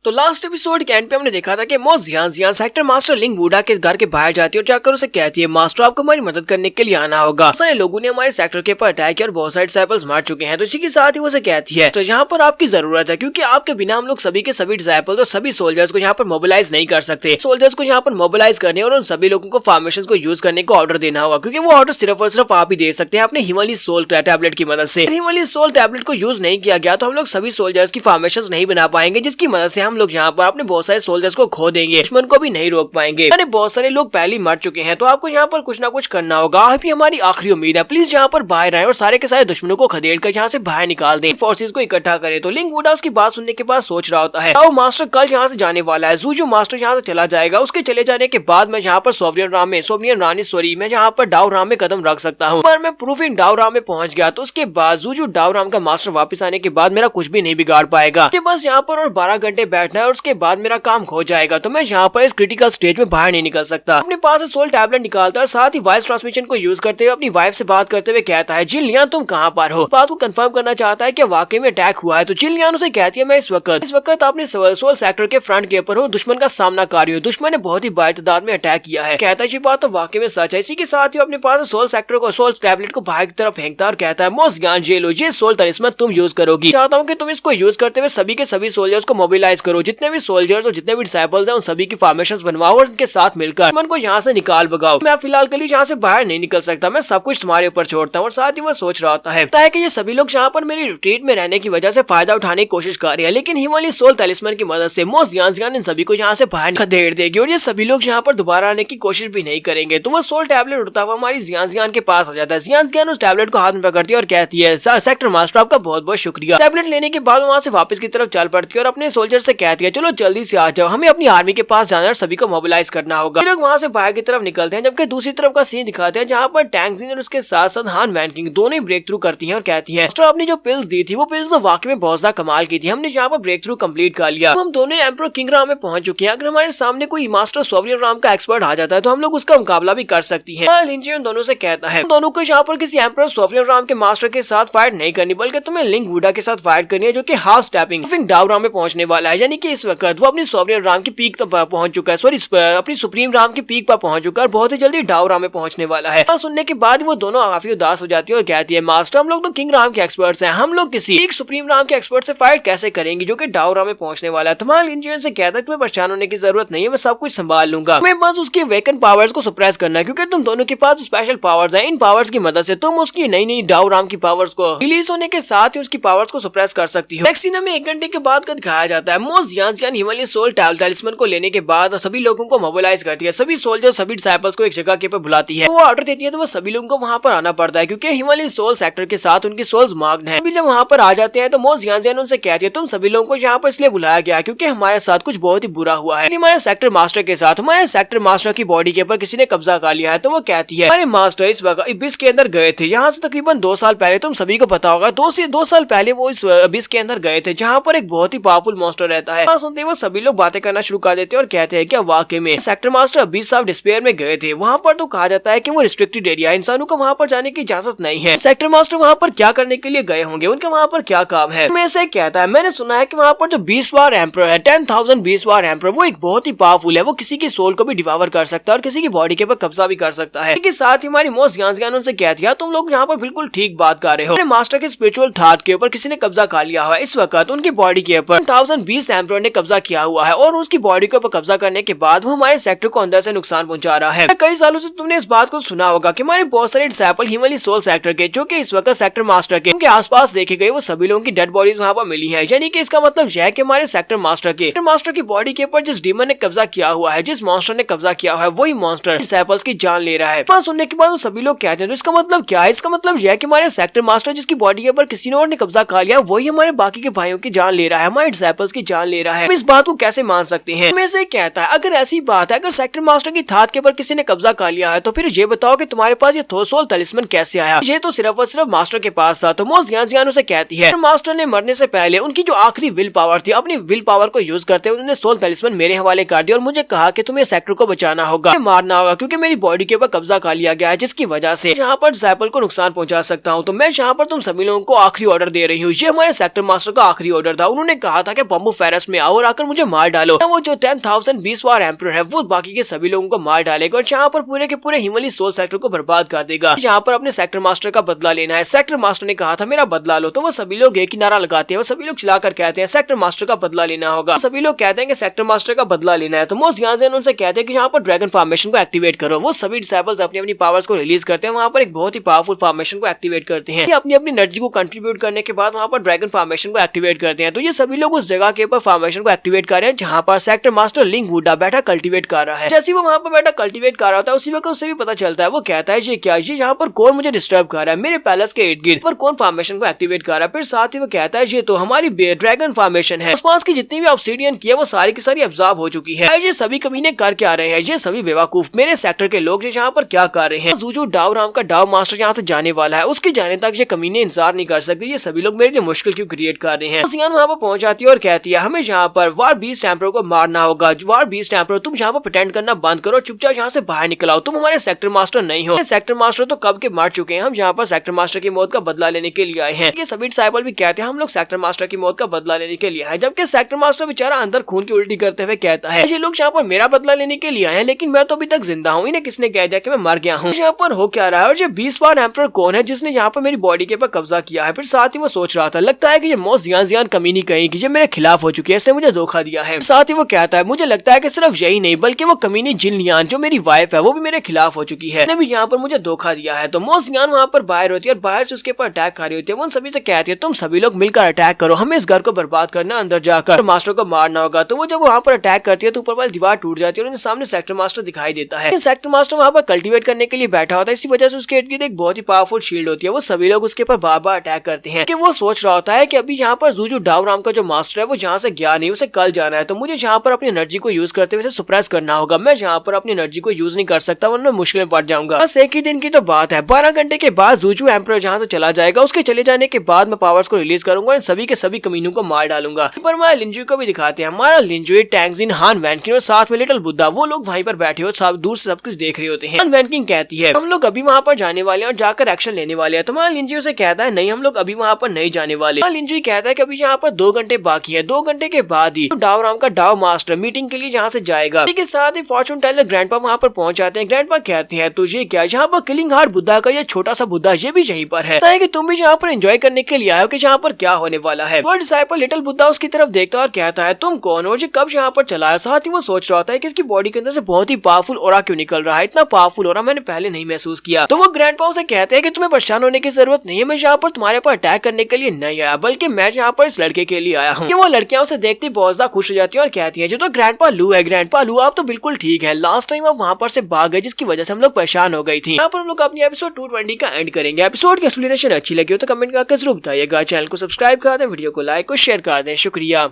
तो last episode के and पे हमने देखा था कि मो जियान सेक्टर मास्टर लिंग वुडा के घर के बाहर जाती है और जाकर उसे कहती है मास्टर आपको हमारी मदद करने के लिए आना होगा। सारे लोगों ने हमारे सेक्टर के ऊपर अटैक किया और बहुत सारे डिसाइपल्स मार चुके हैं। तो इसी के साथ ही वो उसे कहती है तो यहाँ पर आपकी जरूरत है क्योंकि आपके बिना हम लोग सभी के सभी डिसाइपल्स और सभी सोल्जर्स को यहाँ पर मोबिलाइज नहीं कर सकते। सोल्जर्स को यहाँ पर मोबिलाइज करने और उन सभी लोगों को फॉर्मेशन को यूज करने का ऑर्डर देना होगा क्योंकि वो ऑर्डर सिर्फ और सिर्फ आप ही दे सकते हैं अपने हिमालय सोल टैबलेट की मदद से। हिमालय सोल टैबलेट को यूज नहीं किया गया तो हम लोग सभी सोल्जर्स की फॉर्मेशन नहीं बना पाएंगे, जिसकी मदद से हम लोग यहाँ पर अपने बहुत सारे सोल्जर्स को खो देंगे, दुश्मन को भी नहीं रोक पाएंगे। यानी बहुत सारे लोग पहले मर चुके हैं तो आपको यहाँ पर कुछ ना कुछ करना होगा। आप ही हमारी आखिरी उम्मीद है, प्लीज यहाँ पर बाहर आए और सारे के सारे दुश्मनों को खदेड़ कर यहाँ से बाहर निकाल दें, फोर्सेस को इकट्ठा करें। तो लिंग वुडा उसकी बात सुनने के बाद सोच रहा होता है तो मास्टर कल यहाँ से जाने वाला है, जूजू मास्टर यहाँ से चला जाएगा। उसके चले जाने के बाद मैं यहाँ पर सोवरियन रानी मैं यहाँ पर डाउ राम में कदम रख सकता हूँ। पर मैं प्रूफिंग डाउ राम में पहुंच गया तो उसके बाद जूजू डाउ राम का मास्टर वापस आने के बाद मेरा कुछ भी नहीं बिगाड़ पाएगा। बस यहाँ पर और 12 घंटे बैठना है और उसके बाद मेरा काम खो जाएगा। तो मैं यहाँ पर इस क्रिटिकल स्टेज में बाहर नहीं निकल सकता। अपने पास से सोल टैबलेट निकालता है, साथ ही वॉइस ट्रांसमिशन को यूज करते हुए अपनी वाइफ से बात करते हुए कहता है जिलियन तुम कहाँ पर हो। बात को कंफर्म करना चाहता है कि वाकई में अटैक हुआ है। तो जिलियन उसे कहती है मैं इस वक्त अपने सोल सेक्टर के फ्रंट के ऊपर हूँ, दुश्मन का सामना कर रही हूँ। दुश्मन ने बहुत ही बड़ी तादाद में अटैक किया है। कहता है ये बात तो वाकई में सच है। इसी के साथ ही अपने पास सोल सेक्टर को सोल टैबलेट को बाहर की तरफ फेंकता और कहता है मोस्ट ज्ञान जेलो ये सोल तलिस्मन तुम यूज करोगी। चाहता हूँ कि तुम इसको यूज करते हुए सभी के सभी सोल्जर्स को मोबिलाइज करो। जितने भी सोल्जर्स और जितने भी डिसाइपल्स हैं उन सभी की फॉर्मेशंस बनवाओ और उनके साथ मिलकर दुश्मन को यहाँ से निकाल भगाओ। मैं फिलहाल के लिए यहाँ से बाहर नहीं निकल सकता, मैं सब कुछ तुम्हारे ऊपर छोड़ता हूँ। और साथ ही वो सोच रहा होता है कि ये सभी लोग यहाँ पर मेरी रिट्रीट में रहने की वजह से फायदा उठाने की कोशिश कर रहे हैं, लेकिन हिमालय सोल तलिस्मन की मदद से मोस्ट ज्ञान इन सभी को यहाँ से बाहर खदेड़ देगी और ये सभी लोग यहाँ पर दोबारा आने की कोशिश भी नहीं करेंगे। तो वो सोल टैबलेट उठता हुआ हमारी जियान के पास आ जाता है। जियान उस टैबलेट को हाथ में पकड़ती है और कहती है सेक्टर मास्टर आपका बहुत बहुत शुक्रिया। टैबलेट लेने के बाद वहाँ से वापस की तरफ चल पड़ती है और अपने सोल्जर से कहती है चलो जल्दी से आ जाओ, हमें अपनी आर्मी के पास जाना है और सभी को मोबिलाइज करना होगा। लोग वहाँ से बाहर की तरफ निकलते हैं, जबकि दूसरी तरफ का सीन दिखाते हैं जहाँ पर टैंक और उसके साथ साथ हान वैन किंग दोनों ही ब्रेक थ्रू करती है और कहती है आपने जो पिल्स दी थी वो पिल्स तो वाकई में बहुत ज्यादा कमाल की थी, हमने यहाँ पर ब्रेक थ्रू कम्प्लीट कर लिया। तो हम दोनों एम्परर किंग राम में पहुंच चुके हैं। अगर हमारे सामने कोई मास्टर सोवरियन राम का एक्सपर्ट आ जाता है तो हम लोग उसका मुकाबला भी कर सकती है। लिंजी उन दोनों से कहता है दोनों को यहाँ पर किसी एम्परर सोवरियन राम के मास्टर के साथ फाइट नहीं करनी, बल्कि तुम्हें लिंग वुडा के साथ फाइट करनी है जो कि हाफ स्टैपिंग डाउ राम में पहुंचने वाला है। यानी कि इस वक्त वो अपनी सोवरियन राम की पीक तक पहुंच चुका है, सॉरी अपनी सुप्रीम राम की पीक पर पहुंच चुका है और बहुत ही जल्दी डाउ राम में पहुंचने वाला है। सुनने के बाद वो दोनों काफी उदास हो जाती है और कहती है मास्टर हम लोग तो किंग राम के एक्सपर्ट्स हैं, हम लोग किसी एक सुप्रीम राम के एक्सपर्ट से फाइट कैसे करेंगे जो कि डाउ राम में पहुंचने वाला है। तुम्हारे इंजीनियर से कहता है तुम्हें परेशान होने की जरूरत नहीं है, मैं सब कुछ संभाल लूंगा, मैं बस उसके वेकन पावर्स को सप्रेस करना है क्योंकि तुम दोनों के पास स्पेशल पावर्स हैं। इन पावर्स की मदद से तुम उसकी नई डाउ राम की पावर्स को रिलीज होने के साथ ही उसकी पावर्स को सप्रेस कर सकती हो। नेक्स्ट सीन में 1 घंटे के बाद दिखाया जाता है मोस्ट जियान हिमालय सोल टैलिस्मन को लेने के बाद सभी लोगों को मोबिलाइज करती है, सभी सोल्जर सभी डिसाइपल्स को एक जगह के ऊपर बुलाती है। वो ऑर्डर देती है तो वो सभी लोगों को वहाँ पर आना पड़ता है क्योंकि हिमालय सोल सेक्टर के साथ उनकी सोल्स मार्क्ड हैं। जब वहाँ पर आ जाते हैं तो मोस्ट जियान उनसे कहती है तुम सभी लोगों को यहाँ पर इसलिए बुलाया गया क्योंकि हमारे साथ कुछ बहुत ही बुरा हुआ है। हमारे सेक्टर मास्टर के साथ हमारे सेक्टर मास्टर की बॉडी के ऊपर किसी ने कब्जा कर लिया है। तो वो कहती है हमारे मास्टर इस वक्त अबिस के अंदर गए थे, यहाँ से तकरीबन 2 साल पहले, तुम सभी को पता होगा 2 साल पहले वो इस अबिस के अंदर गए थे जहाँ पर एक बहुत ही पावरफुल मॉन्स्टर रहता है। सुनते वो सभी लोग बातें करना शुरू कर देते हैं और कहते हैं क्या वाकई में sector master Abish of despair में गए थे। वहाँ पर तो कहा जाता है कि वो रिस्ट्रिक्टेड एरिया, इंसानों को वहाँ पर जाने की इजाजत नहीं है। सेक्टर मास्टर वहाँ पर क्या करने के लिए गए होंगे, उनका वहाँ पर क्या काम है। मैं से कहता है मैंने सुना है कि वहाँ पर जो 20 बार एम्परर है 10,000 20 बार एम्परर, वो एक बहुत ही पावरफुल है, वो किसी की सोल को भी डिवावर कर सकता है और किसी की बॉडी के ऊपर कब्जा भी कर सकता है। इसके साथ ही हमारी मोस्ट ज्ञान उनसे कहती है तुम लोग यहाँ पर बिल्कुल ठीक बात कर रहे हो, मास्टर के स्पिरिचुअल थाट के ऊपर किसी ने कब्जा कर लिया हुआ है। इस वक्त उनकी बॉडी के ऊपर 1020 एम्परर ने कब्जा किया हुआ है और उसकी बॉडी के ऊपर कब्जा करने के बाद वो हमारे सेक्टर को अंदर से नुकसान पहुंचा रहा है। कई सालों से तुमने इस बात को सुना होगा कि हमारे बहुत सारे डिसाइपल हिमालय सोल सेक्टर के जो कि इस वक्त सेक्टर मास्टर के उनके आसपास देखे गए वो सभी लोगों की डेड बॉडीज वहाँ पर मिली है। यानी कि इसका मतलब यह है कि हमारे सेक्टर मास्टर की बॉडी के ऊपर जिस डीमन ने कब्जा किया हुआ है, जिस मॉन्स्टर ने कब्जा किया हुआ है, वही मॉन्स्टर डिसाइपल्स की जान ले रहा है। बात सुनने के बाद वो सभी लोग कहते हैं तो इसका मतलब क्या है। इसका मतलब यह है कि हमारे सेक्टर मास्टर जिसकी बॉडी के ऊपर किसी और ने कब्जा कर लिया वही हमारे बाकी के भाइयों की जान ले रहा है, हमारे डिसाइपल्स की जान ले रहा है। इस बात को कैसे मान सकते हैं। मैं से कहता है अगर ऐसी बात है, अगर सेक्टर मास्टर की थाट के ऊपर किसी ने कब्जा कर लिया है तो फिर ये बताओ कि तुम्हारे पास ये सोल तलिस्मन कैसे आया। ये तो सिर्फ और सिर्फ मास्टर के पास था। तो मोस्ट ज्ञान उसे कहती है मास्टर ने मरने से पहले उनकी जो आखिरी विल पावर थी, अपनी विल पावर को यूज करते हुए उन्होंने सोल तलिस्मन मेरे हवाले कर दिया और मुझे कहा कि तुम्हें सेक्टर को बचाना होगा, मारना होगा क्योंकि मेरी बॉडी के ऊपर कब्जा कर लिया गया है जिसकी वजह से यहाँ पर डिसाइपल को नुकसान पहुंचा सकता हूँ। तो मैं यहाँ पर तुम सभी लोगों को आखिरी ऑर्डर दे रही हूँ। ये हमारे सेक्टर मास्टर का आखिरी ऑर्डर था। उन्होंने कहा था कि बम्बू फेरस फॉरेस्ट में आओ और आकर मुझे मार डालो। वो जो 10,000 बीस्ट वार एम्परर है वो बाकी के सभी लोगों को मार डालेगा और यहाँ पर पूरे के पूरे हिमालय सोल सेक्टर को बर्बाद कर देगा। यहाँ पर अपने सेक्टर मास्टर का बदला लेना है। सेक्टर मास्टर ने कहा था मेरा बदला लो, तो वो सभी लोग एक ही नारा लगाते हैं। वो सभी लोग चिल्लाकर कहते हैं सेक्टर मास्टर का बदला लेना होगा। सभी लोग कहते हैं कि सेक्टर मास्टर का बदला लेना है। तो मोस्ट ध्यान उनसे कहते हैं कि यहाँ पर ड्रैगन फॉर्मेशन को एक्टिवेट करो। वो सभी डिसेबल्स अपनी अपनी पावर्स को रिलीज करते हैं, वहाँ पर एक बहुत ही पावरफुल फॉर्मेशन को एक्टिवेट करते हैं। अपनी अपनी एनर्जी को कंट्रीब्यूट करने के बाद वहाँ पर ड्रैगन फॉर्मेशन को एक्टिवेट करते हैं। तो ये सभी लोग उस जगह के ऊपर फॉर्मेशन को एक्टिवेट कर रहे हैं जहाँ पर सेक्टर मास्टर लिंक वुडा बैठा कल्टीवेट कर रहा है। जैसे वो वहाँ पर बैठा कल्टीवेट कर रहा होता है उसी वक्त उससे भी पता चलता है। वो कहता है ये क्या, ये यहाँ पर कौन मुझे डिस्टर्ब कर रहा है, मेरे पैलेस के इर्द गिर्द पर कौन फॉर्मेशन को एक्टिवेट कर रहा है। फिर साथ ही वो कहता है ये तो हमारी ड्रैगन फॉर्मेशन है। आसपास की जितनी भी ऑब्सीडियन की है वो सारी की सारी अब्जॉर्ब हो चुकी है। ये सभी कमीने कर क्या रहे हैं, ये सभी बेवकूफ मेरे सेक्टर के लोग यहाँ पर क्या कर रहे हैं। जूजू डाव राम का डाव मास्टर यहाँ से जाने वाला है, उसके जाने तक ये कमीने इंतजार नहीं कर सकते। ये सभी लोग मेरे लिए मुश्किल क्यों क्रिएट कर रहे हैं। सियान वहाँ पर पहुंच जाती है और कहती है हमें यहाँ पर वार बीस्ट एम्परर को मारना होगा। वार बीस्ट एम्परर तुम यहाँ पर प्रिटेंड करना बंद करो, चुपचाप यहाँ से बाहर निकल आओ, तुम हमारे सेक्टर मास्टर नहीं हो। सेक्टर मास्टर तो कब के मार चुके हैं, हम यहाँ पर सेक्टर मास्टर की मौत का बदला लेने के लिए आए हैं। ये सभी डिसाइबल भी कहते हैं हम लोग सेक्टर मास्टर की मौत का बदला लेने के लिए आए, जबकि सेक्टर मास्टर बेचारा अंदर खून की उल्टी करते हुए कहता है ये लोग यहाँ पर मेरा बदला लेने के लिए आए हैं, लेकिन मैं तो अभी तक जिंदा हूँ, इन्हें किसने कह दिया कि मैं मर गया हूँ। यहाँ पर हो क्या रहा है और ये 20 वार एम्परर कौन है जिसने यहाँ पर मेरी बॉडी के ऊपर कब्जा किया है। फिर साथ ही वो सोच रहा था लगता है कि ये मोस्ट जियान कमीनी कहीं की ये मेरे खिलाफ हो चुकी है, इसने मुझे धोखा दिया है। साथ ही वो कहता है मुझे लगता है कि सिर्फ यही नहीं बल्कि वो कमीनी जिनलियान जो मेरी वाइफ है वो भी मेरे खिलाफ हो चुकी है, इसने भी यहाँ पर मुझे धोखा दिया है। तो मोस्ट जियान वहाँ पर बाहर होती है और बाहर से उसके ऊपर अटैक कर रही होती है। वो उन सभी से कहती है तुम सभी लोग मिलकर अटैक करो, हमें इस घर को बर्बाद करना, अंदर जाकर मास्टर को मारना होगा। तो वो जब वहाँ पर अटैक करती है तो ऊपर वाली दीवार टूट जाती है और उनके सामने सेक्टर मास्टर दिखाई देता है। सेक्टर मास्टर वहाँ पर कल्टीवेट करने के लिए बैठा होता है, इसी वजह से उसके इर्द गिर्द एक बहुत ही पावरफुल शील्ड होती है। वो सभी लोग उसके ऊपर बार बार अटैक करते हैं कि वो सोच रहा होता है कि अभी यहाँ पर जूजू डाव राम का जो मास्टर है वो यहाँ से गया नहीं, उसे कल जाना है, तो मुझे यहाँ पर अपनी एनर्जी को यूज करते हुए सुप्रेस करना होगा। मैं यहाँ पर अपनी एनर्जी को यूज नहीं कर सकता वरना मुश्किल में पड़ जाऊंगा। बस एक ही दिन की तो बात है, 12 घंटे के बाद जूजू एम्परर जहाँ से चला जाएगा, उसके चले जाने के बाद मैं पावर्स को रिलीज करूंगा और सभी के सभी कमीनों को मार डालूंगा। पर हमारा लिंजुई को भी दिखाते हैं। हमारा लिंजुई, टैंगजिन, हान वैनकिन और साथ में लिटिल बुद्धा वो लोग वहीं पर बैठे हो सब दूर से सब कुछ देख रहे होते हैं। हान वैनकिन कहती है हम लोग अभी वहाँ पर जाने वाले हैं और जाकर एक्शन लेने वाले हैं। तो हमारा लिंजुई से कहता है नहीं हम लोग अभी वहाँ पर नहीं जाने वाले। लिंजुई कहता है कि अभी यहाँ पर 2 घंटे बाकी है, 2 घंटे के बाद ही तो डाव राम का डाव मास्टर मीटिंग के लिए यहाँ से जाएगा। इसके साथ ही फॉर्चून टेलर ग्रैंडपा वहाँ पर पहुंच जाते हैं। ग्रैंडपा कहते हैं तुझे क्या यहाँ पर किलिंग हार्ट बुद्धा का ये छोटा सा बुद्धा ये भी यहीं पर है कि तुम भी यहाँ पर एंजॉय करने के लिए आए हो कि यहाँ पर क्या होने वाला है। वो डिसाइपल लिटिल बुद्धा उसकी तरफ देखता है और कहता है तुम कौन हो, कब यहाँ पर चला है। साथ ही वो सोच रहा होता है कि इसकी बॉडी के अंदर से बहुत ही पावरफुल ऑरा क्यों निकल रहा है, इतना पावरफुल ऑरा मैंने पहले नहीं महसूस किया। तो वो ग्रैंडपा से कहते हैं कि तुम्हें परेशान होने की जरूरत नहीं है, मैं यहाँ पर तुम्हारे पर अटैक करने के लिए नहीं आया बल्कि मैं यहाँ पर इस लड़के के लिए आया हूँ। वो लड़कियां उसे देखती बहुत ज्यादा खुश हो जाती है और कहती है जो तो ग्रैंडपा लू है, ग्रैंडपा लू आप तो बिल्कुल ठीक है, लास्ट टाइम आप वहाँ पर से भाग गए जिसकी वजह से हम लोग परेशान हो गई थी। यहाँ पर हम लोग अपनी एपिसोड 220 का एंड करेंगे। एपिसोड की एक्सप्लेनेशन अच्छी लगी हो तो कमेंट करके जरूर बताइएगा। चैनल को सब्सक्राइब कर दें, वीडियो को लाइक और शेयर कर दें। शुक्रिया।